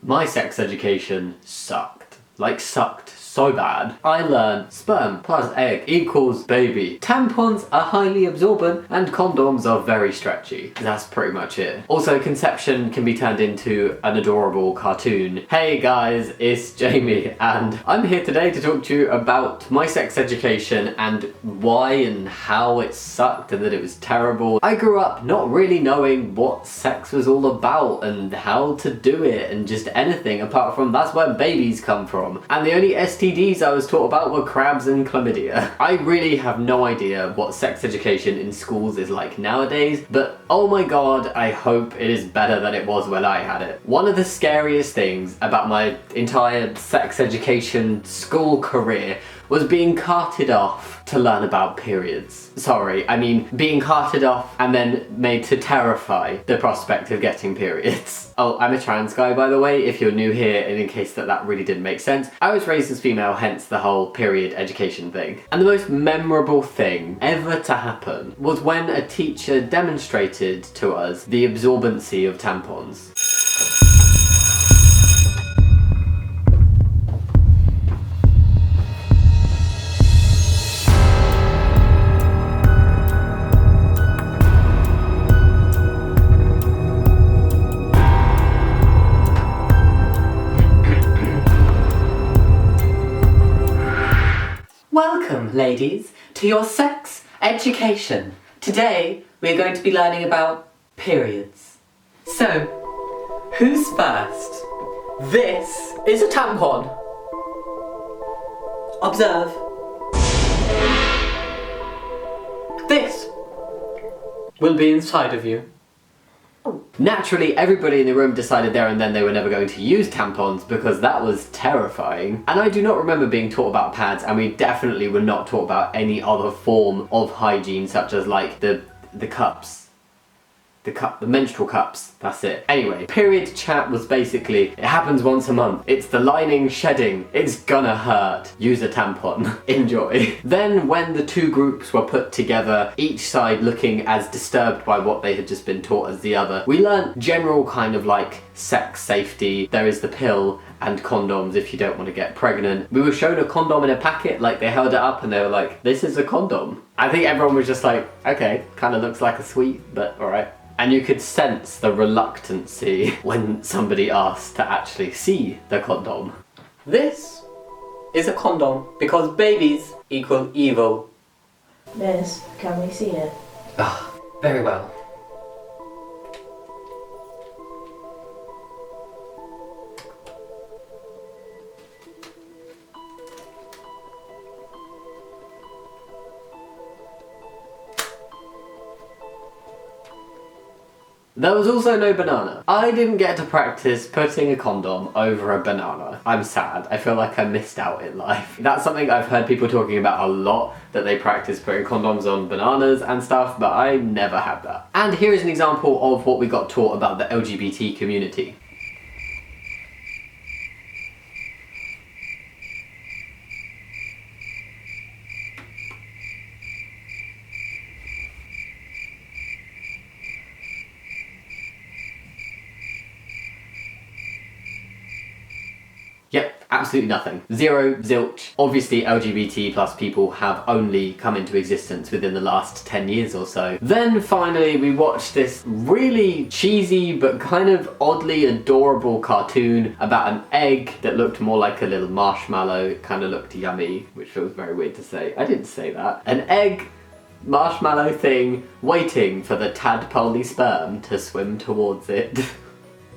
My sex education sucked. Like, sucked so bad. I learned sperm plus egg equals baby. Tampons are highly absorbent and condoms are very stretchy. That's pretty much it. Also, conception can be turned into an adorable cartoon. Hey guys, it's Jamie and I'm here today to talk to you about my sex education and why and how it sucked and that it was terrible. I grew up not really knowing what sex was all about and how to do it and just anything apart from that's where babies come from. And the only STDs I was taught about were crabs and chlamydia. I really have no idea what sex education in schools is like nowadays, but oh my god, I hope it is better than it was when I had it. One of the scariest things about my entire sex education school career was being carted off to learn about periods. Sorry, I mean being carted off and then made to terrify the prospect of getting periods. Oh, I'm a trans guy, by the way, if you're new here, and in case that really didn't make sense. I was raised as female, hence the whole period education thing. And the most memorable thing ever to happen was when a teacher demonstrated to us the absorbency of tampons. Welcome, ladies, to your sex education. Today, we're going to be learning about periods. So, who's first? This is a tampon. Observe. This will be inside of you. Naturally, everybody in the room decided there and then they were never going to use tampons because that was terrifying. And I do not remember being taught about pads, and we definitely were not taught about any other form of hygiene such as like the cups. The menstrual cups, that's it. Anyway, period chat was basically, it happens once a month. It's the lining shedding. It's gonna hurt. Use a tampon. Enjoy. Then when the two groups were put together, each side looking as disturbed by what they had just been taught as the other, we learned general kind of like sex safety. There is the pill and condoms if you don't want to get pregnant. We were shown a condom in a packet, like they held it up and they were like, this is a condom. I think everyone was just like, okay, kind of looks like a sweet, but alright. And you could sense the reluctancy when somebody asked to actually see the condom. This is a condom because babies equal evil. Miss, can we see it? Ah, very well. There was also no banana. I didn't get to practice putting a condom over a banana. I'm sad. I feel like I missed out in life. That's something I've heard people talking about a lot, that they practice putting condoms on bananas and stuff, but I never had that. And here is an example of what we got taught about the LGBT community. Yep, absolutely nothing. Zero, zilch. Obviously LGBT plus people have only come into existence within the last 10 years or so. Then finally we watched this really cheesy but kind of oddly adorable cartoon about an egg that looked more like a little marshmallow. It kind of looked yummy, which feels very weird to say. I didn't say that. An egg marshmallow thing waiting for the tadpole sperm to swim towards it.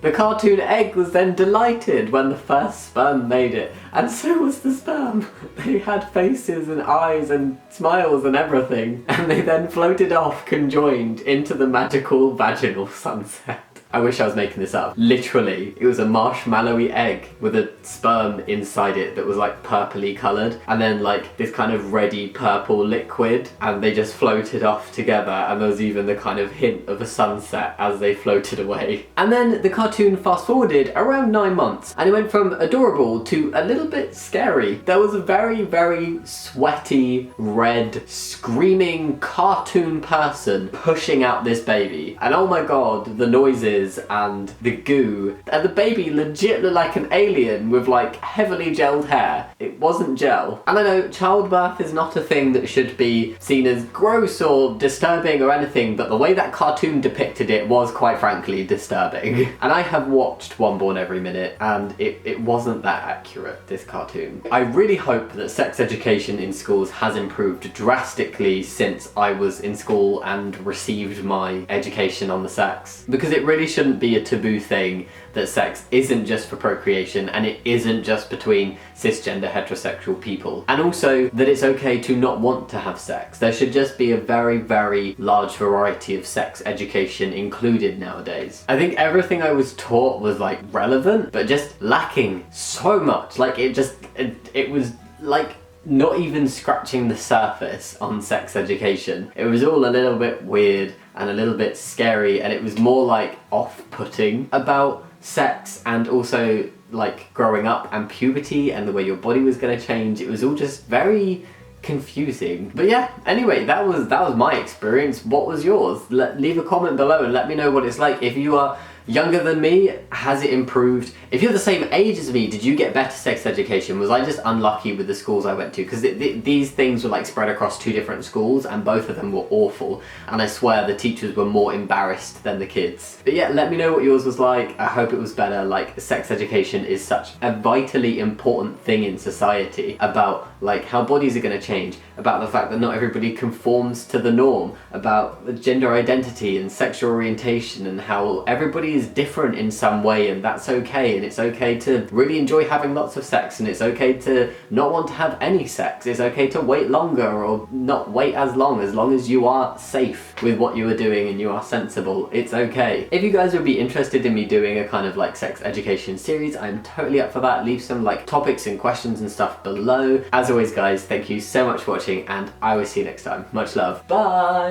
The cartoon egg was then delighted when the first sperm made it, and so was the sperm. They had faces and eyes and smiles and everything, and they then floated off conjoined into the magical vaginal sunset. I wish I was making this up. Literally, it was a marshmallowy egg with a sperm inside it that was like purpley coloured, and then like this kind of reddy purple liquid, and they just floated off together, and there was even the kind of hint of a sunset as they floated away. And then the cartoon fast forwarded around 9 months, and it went from adorable to a little bit scary. There was a very, very sweaty, red, screaming cartoon person pushing out this baby, and oh my god, the noises fizz and the goo, and the baby legit looked like an alien with like heavily gelled hair. It wasn't gel. And I know childbirth is not a thing that should be seen as gross or disturbing or anything, but the way that cartoon depicted it was quite frankly disturbing. And I have watched One Born Every Minute, and it wasn't that accurate, this cartoon. I really hope that sex education in schools has improved drastically since I was in school and received my education on the sex, because it really shouldn't be a taboo thing that sex isn't just for procreation and it isn't just between cisgender heterosexual people, and also that it's okay to not want to have sex. There should just be a very, very large variety of sex education included nowadays. I think everything I was taught was like relevant, but just lacking so much. Like it was like not even scratching the surface on sex education. It was all a little bit weird and a little bit scary, and it was more like off-putting about sex and also like growing up and puberty and the way your body was going to change. It was all just very confusing. But yeah, anyway, that was my experience. What was yours? Leave a comment below and let me know what it's like. If you are younger than me, has it improved? If you're the same age as me, did you get better sex education? Was I just unlucky with the schools I went to? Because these things were like spread across 2 different schools and both of them were awful, and I swear the teachers were more embarrassed than the kids. But yeah, let me know what yours was like. I hope it was better. Like, sex education is such a vitally important thing in society, about like how bodies are going to change, about the fact that not everybody conforms to the norm, about gender identity and sexual orientation, and how everybody is different in some way, and that's okay, and it's okay to really enjoy having lots of sex, and it's okay to not want to have any sex. It's okay to wait longer or not wait as long as you are safe with what you are doing and you are sensible. It's okay. If you guys would be interested in me doing a kind of like sex education series, I'm totally up for that. Leave some like topics and questions and stuff below. As always guys, thank you so much for watching, and I will see you next time. Much love. Bye!